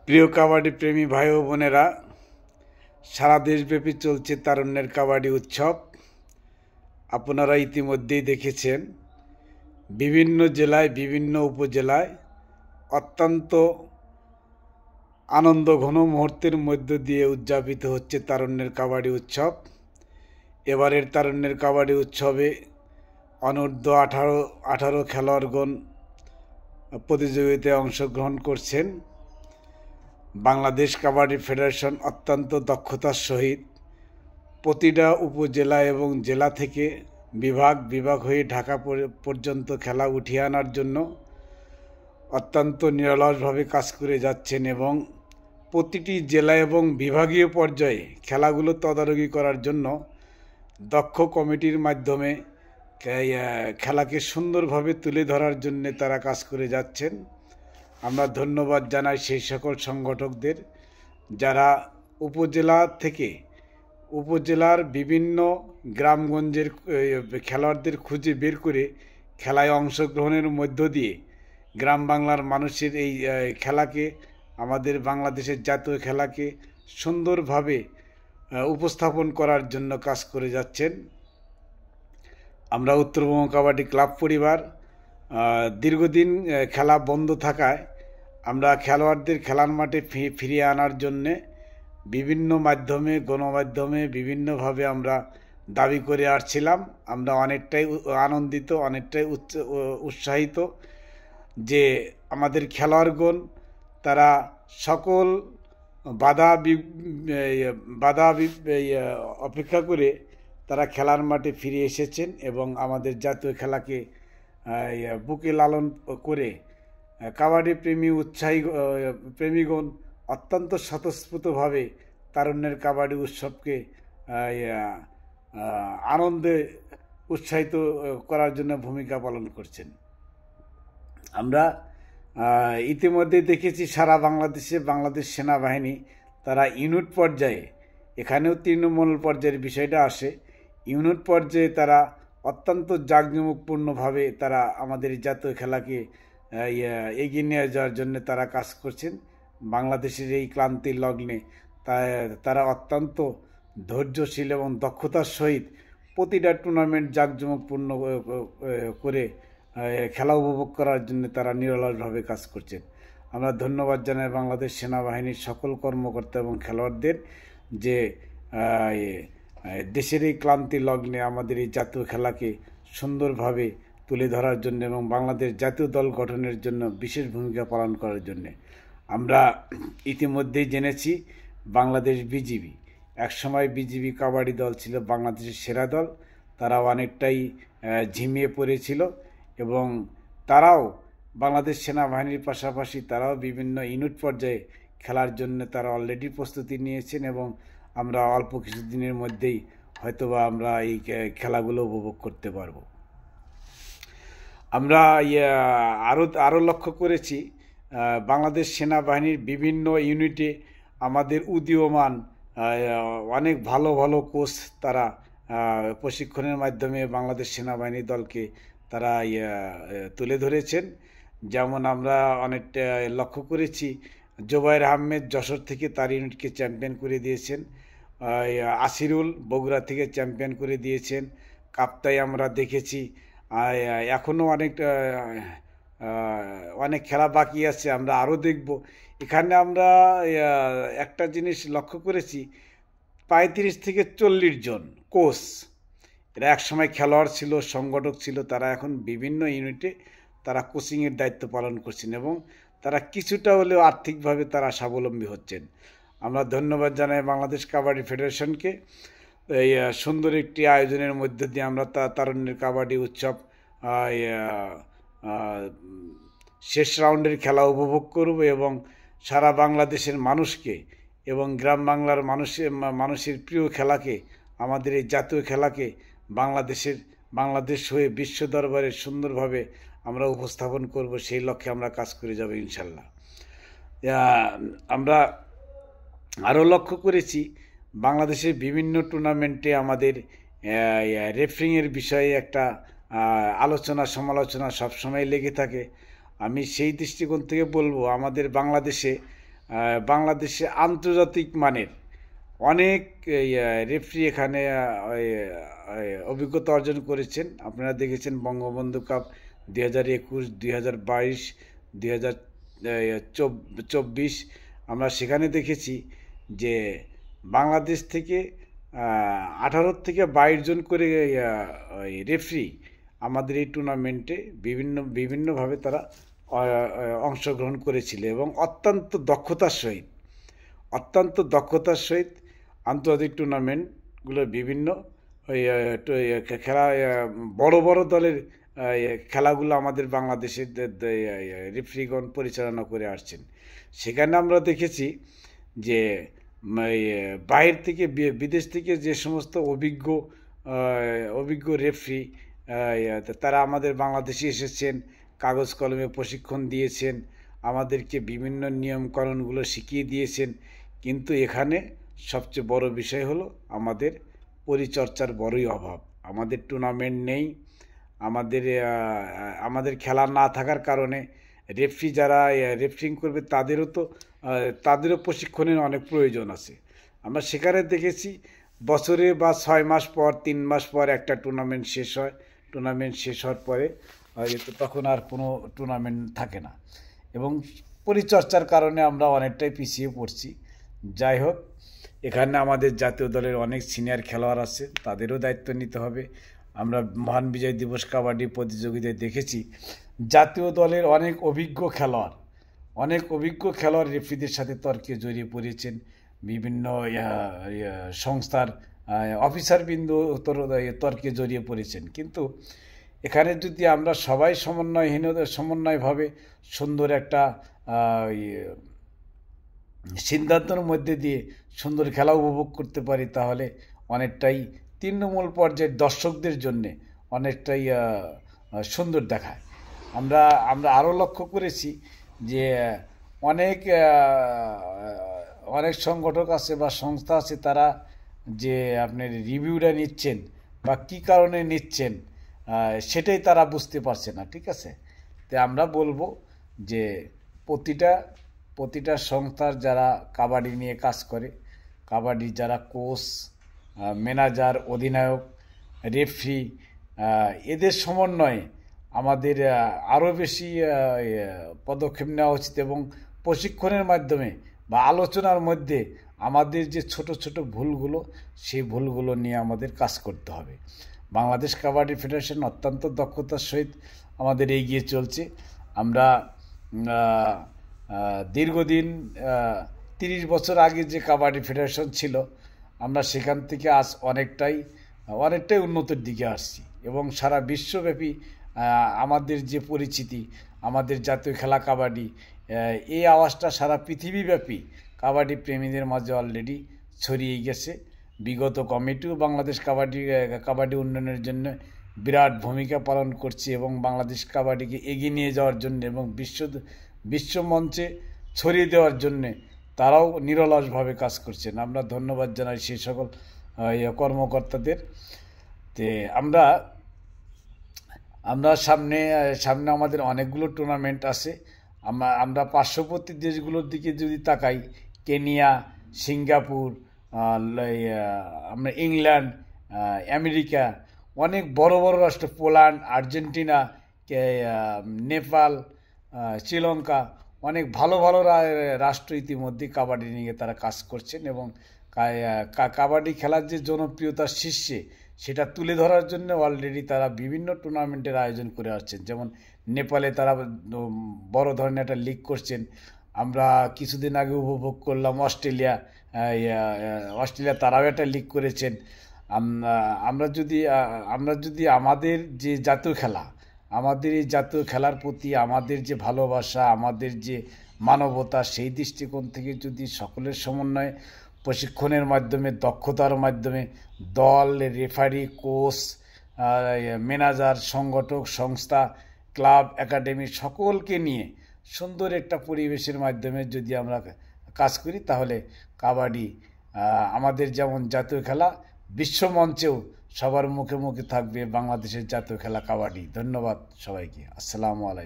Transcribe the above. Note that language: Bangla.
প্রিয় কাবাডি প্রেমী ভাই ও বোনেরা, সারা দেশব্যাপী চলছে তারুণ্যের কাবাডি উৎসব। আপনারা ইতিমধ্যেই দেখেছেন বিভিন্ন জেলায়, বিভিন্ন উপজেলায় অত্যন্ত আনন্দঘন মুহূর্তের মধ্য দিয়ে উদযাপিত হচ্ছে তারুণ্যের কাবাডি উৎসব। এবারের তারুণ্যের কাবাডি উৎসবে অনূর্ধ্ব 18 খেলোয়াড়গণ প্রতিযোগিতায় অংশগ্রহণ করছেন। বাংলাদেশ কাবাডি ফেডারেশন অত্যন্ত দক্ষতার সহিত প্রতিটা উপজেলা এবং জেলা থেকে বিভাগ হয়ে ঢাকা পর্যন্ত খেলা উঠিয়ে আনার জন্য অত্যন্ত নিরলসভাবে কাজ করে যাচ্ছেন এবং প্রতিটি জেলা এবং বিভাগীয় পর্যায়ে খেলাগুলো তদারকি করার জন্য দক্ষ কমিটির মাধ্যমে খেলাকে সুন্দরভাবে তুলে ধরার জন্য তারা কাজ করে যাচ্ছেন। আমরা ধন্যবাদ জানাই সেই সকল সংগঠকদের যারা উপজেলা থেকে উপজেলার বিভিন্ন গ্রামগঞ্জের খেলোয়াড়দের খুঁজে বের করে খেলায় অংশগ্রহণের মধ্য দিয়ে গ্রাম বাংলার মানুষের এই খেলাকে, আমাদের বাংলাদেশের জাতীয় খেলাকে সুন্দরভাবে উপস্থাপন করার জন্য কাজ করে যাচ্ছেন। আমরা উত্তরবঙ্গ কাবাডি ক্লাব পরিবার দীর্ঘদিন খেলা বন্ধ থাকায় আমরা খেলোয়াড়দের খেলার মাঠে ফিরিয়ে আনার জন্যে বিভিন্ন মাধ্যমে, গণমাধ্যমে বিভিন্নভাবে আমরা দাবি করে আসছিলাম। আমরা অনেকটাই আনন্দিত, অনেকটাই উৎসাহিত যে আমাদের খেলোয়াড়গণ তারা সকল বাধা অপেক্ষা করে তারা খেলার মাঠে ফিরে এসেছেন এবং আমাদের জাতীয় খেলাকে বুকে লালন করে কাবাডি প্রেমীগণ অত্যন্ত স্বতঃস্ফূর্তভাবে তারুণ্যের কাবাডি উৎসবকে আনন্দে উৎসাহিত করার জন্য ভূমিকা পালন করছেন। আমরা ইতিমধ্যে দেখেছি সারা বাংলাদেশে বাংলাদেশ সেনাবাহিনী তারা ইউনিট পর্যায়ে, এখানেও তৃণমূল পর্যায়ের বিষয়টা আসে, ইউনিট পর্যায়ে তারা অত্যন্ত জাঁকজমকপূর্ণভাবে তারা আমাদের জাতীয় খেলাকে এগিয়ে নিয়ে যাওয়ার জন্য তারা কাজ করছেন। বাংলাদেশের এই ক্লান্তির লগ্নে তারা অত্যন্ত ধৈর্যশীল এবং দক্ষতার সহিত প্রতিটা টুর্নামেন্ট জাঁকজমকপূর্ণ করে খেলা উপভোগ করার জন্য তারা নিরলসভাবে কাজ করছেন। আমরা ধন্যবাদ জানাই বাংলাদেশ সেনাবাহিনীর সকল কর্মকর্তা এবং খেলোয়াড়দের যে দেশের এই ক্লান্তি লগ্নে আমাদের এই জাতীয় খেলাকে সুন্দরভাবে তুলে ধরার জন্য এবং বাংলাদেশ জাতীয় দল গঠনের জন্য বিশেষ ভূমিকা পালন করার জন্য। আমরা ইতিমধ্যেই জেনেছি বাংলাদেশ বিজিবি, একসময় বিজিবি কাবাডি দল ছিল বাংলাদেশের সেরা দল, তারা অনেকটাই ঝিমিয়ে পড়েছিল এবং তারাও বাংলাদেশ সেনাবাহিনীর পাশাপাশি তারাও বিভিন্ন ইউনিট পর্যায়ে খেলার জন্য তারা অলরেডি প্রস্তুতি নিয়েছেন এবং আমরা অল্প কিছুদিনের মধ্যেই হয়তোবা আমরা এই খেলাগুলো উপভোগ করতে পারব। আমরা আরও লক্ষ্য করেছি বাংলাদেশ সেনাবাহিনীর বিভিন্ন ইউনিটে আমাদের উদীয়মান অনেক ভালো ভালো কোচ তারা প্রশিক্ষণের মাধ্যমে বাংলাদেশ সেনাবাহিনী দলকে তারা তুলে ধরেছেন। যেমন আমরা অনেকটা লক্ষ্য করেছি জোবায়ের আহমেদ যশোর থেকে তার ইউনিটকে চ্যাম্পিয়ন করে দিয়েছেন, আসিরুল বগুড়া থেকে চ্যাম্পিয়ন করে দিয়েছেন, কাপ্তাই আমরা দেখেছি। এখনও অনেক খেলা বাকি আছে, আমরা আরও দেখব। এখানে আমরা একটা জিনিস লক্ষ্য করেছি, 35 থেকে 40 জন কোচ, এরা একসময় খেলোয়াড় ছিল, সংগঠক ছিল, তারা এখন বিভিন্ন ইউনিটে তারা কোচিংয়ের দায়িত্ব পালন করছেন এবং তারা কিছুটা হলেও আর্থিকভাবে তারা স্বাবলম্বী হচ্ছেন। আমরা ধন্যবাদ জানাই বাংলাদেশ কাবাডি ফেডারেশনকে এই সুন্দর একটি আয়োজনের মধ্য দিয়ে আমরা তারুণ্যের কাবাডি উৎসব শেষ রাউন্ডের খেলা উপভোগ করব এবং সারা বাংলাদেশের মানুষকে এবং গ্রাম বাংলার মানুষের প্রিয় খেলাকে, আমাদের এই জাতীয় খেলাকে বাংলাদেশ হয়ে বিশ্ব দরবারে সুন্দরভাবে আমরা উপস্থাপন করব, সেই লক্ষ্যে আমরা কাজ করে যাব ইনশাল্লাহ। আমরা আরও লক্ষ্য করেছি বাংলাদেশের বিভিন্ন টুর্নামেন্টে আমাদের রেফারিংয়ের বিষয়ে একটা আলোচনা সমালোচনা সবসময় লেগে থাকে। আমি সেই দৃষ্টিকোণ থেকে বলবো আমাদের বাংলাদেশে বাংলাদেশে আন্তর্জাতিক মানের অনেক রেফারি এখানে অভিজ্ঞতা অর্জন করেছেন। আপনারা দেখেছেন বঙ্গবন্ধু কাপ 2021, 2022, 2024 আমরা সেখানে দেখেছি যে বাংলাদেশ থেকে 18 থেকে 22 জন করে রেফারি আমাদের এই টুর্নামেন্টে বিভিন্নভাবে তারা অংশগ্রহণ করেছিল এবং অত্যন্ত দক্ষতার সহিত আন্তর্জাতিক টুর্নামেন্টগুলোর বিভিন্ন খেলা বড় বড় দলের খেলাগুলো আমাদের বাংলাদেশের রেফারিগণ পরিচালনা করে আসছেন। সেখানে আমরা দেখেছি যে বাইরে থেকে বিদেশ থেকে যে সমস্ত অভিজ্ঞ রেফারি তারা আমাদের বাংলাদেশে এসেছেন, কাগজ কলমে প্রশিক্ষণ দিয়েছেন, আমাদেরকে বিভিন্ন নিয়মকানুনগুলো শিখিয়ে দিয়েছেন। কিন্তু এখানে সবচেয়ে বড় বিষয় হলো আমাদের পরিচর্যার বড়ই অভাব। আমাদের টুর্নামেন্ট নেই, আমাদের খেলা না থাকার কারণে রেফারি যারা রেফারিং করবে তাদেরও প্রশিক্ষণের অনেক প্রয়োজন আছে। আমরা সেখানে দেখেছি বছরে বা 6 মাস পর 3 মাস পর একটা টুর্নামেন্ট শেষ হয়। টুর্নামেন্ট শেষ হওয়ার পরে তখন আর কোনো টুর্নামেন্ট থাকে না এবং পরিচর্যার কারণে আমরা অনেকটাই পিছিয়ে পড়ছি। যাই হোক, এখানে আমাদের জাতীয় দলের অনেক সিনিয়র খেলোয়াড় আছে, তাদেরও দায়িত্ব নিতে হবে। আমরা মহান বিজয় দিবস কাবাডি প্রতিযোগিতায় দেখেছি জাতীয় দলের অনেক অভিজ্ঞ খেলোয়াড় রেফারিদের সাথে তর্কে জড়িয়ে পড়েছেন। বিভিন্ন সংস্থার অফিসারবৃন্দ তর্কে জড়িয়ে পড়েছেন। কিন্তু এখানে যদি আমরা সবাই সমন্বয়ভাবে সুন্দর একটা সিদ্ধান্তের মধ্যে দিয়ে সুন্দর খেলা উপভোগ করতে পারি, তাহলে অনেকটাই তৃণমূল পর্যায়ের দর্শকদের জন্যে অনেকটাই সুন্দর দেখায়। আমরা আরও লক্ষ্য করেছি যে অনেক সংগঠক আছে বা সংস্থা আছে, তারা যে আপনার রিভিউটা নিচ্ছেন বা কী কারণে নিচ্ছেন সেটাই তারা বুঝতে পারছে না। ঠিক আছে, তো আমরা বলবো যে প্রতিটা সংস্থার যারা কাবাডি নিয়ে কাজ করে, কাবাডি যারা কোচ, ম্যানেজার, অধিনায়ক, রেফারি, এদের সমন্বয়ে আমাদের আরও বেশি পদক্ষেপ নেওয়া উচিত এবং প্রশিক্ষণের মাধ্যমে বা আলোচনার মধ্যে আমাদের যে ছোট ছোট ভুলগুলো, সেই ভুলগুলো নিয়ে আমাদের কাজ করতে হবে। বাংলাদেশ কাবাডি ফেডারেশন অত্যন্ত দক্ষতার সহিত আমাদের এগিয়ে চলছে। আমরা দীর্ঘদিন 30 বছর আগে যে কাবাডি ফেডারেশন ছিল, আমরা সেখান থেকে আজ অনেকটাই উন্নতির দিকে আসছি এবং সারা বিশ্বব্যাপী আমাদের যে পরিচিতি, আমাদের জাতীয় খেলা কাবাডি, এই আওয়াজটা সারা পৃথিবীব্যাপী কাবাডি প্রেমীদের মাঝে অলরেডি ছড়িয়ে গেছে। বিগত কমিটিও বাংলাদেশ কাবাডি উন্নয়নের জন্য বিরাট ভূমিকা পালন করছে এবং বাংলাদেশ কাবাডিকে এগিয়ে নিয়ে যাওয়ার জন্য এবং বিশ্ব মঞ্চে ছড়িয়ে দেওয়ার জন্যে তারাও নিরলসভাবে কাজ করছেন। আমরা ধন্যবাদ জানাই সেই সকল কর্মকর্তাদের। তে আমরা সামনে আমাদের অনেকগুলো টুর্নামেন্ট আছে। আমরা পার্শ্ববর্তী দেশগুলোর দিকে যদি তাকাই, কেনিয়া, সিঙ্গাপুর, আমরা ইংল্যান্ড, আমেরিকা, অনেক বড় বড় রাষ্ট্র, পোল্যান্ড, আর্জেন্টিনা, নেপাল, শ্রীলঙ্কা, অনেক ভালো রাষ্ট্র ইতিমধ্যে কাবাডি নিয়ে তারা কাজ করছেন এবং কাবাডি খেলার যে জনপ্রিয়তার শীর্ষে সেটা তুলে ধরার জন্য অলরেডি তারা বিভিন্ন টুর্নামেন্টের আয়োজন করে আসছেন। যেমন নেপালে তারা বড় ধরনের একটা লিগ করছেন। আমরা কিছুদিন আগে উপভোগ করলাম অস্ট্রেলিয়া তারাও একটা লিগ করেছেন। আমরা যদি আমাদের যে জাতীয় খেলা, আমাদের এই জাতীয় খেলার প্রতি আমাদের যে ভালোবাসা, আমাদের যে মানবতা, সেই দৃষ্টিকোণ থেকে যদি সকলের সমন্বয়ে প্রশিক্ষণের মাধ্যমে, দক্ষতার মাধ্যমে দল, রেফারি, কোচ, ম্যানেজার, সংগঠক, সংস্থা, ক্লাব, একাডেমি সকলকে নিয়ে সুন্দর একটা পরিবেশের মাধ্যমে যদি আমরা কাজ করি, তাহলে কাবাডি আমাদের যেমন জাতীয় খেলা, বিশ্বমঞ্চেও সবার মুখে মুখে থাকবে বাংলাদেশের জাতীয় খেলা কাবাডি। ধন্যবাদ সবাইকে। আসসালামু আলাইকুম।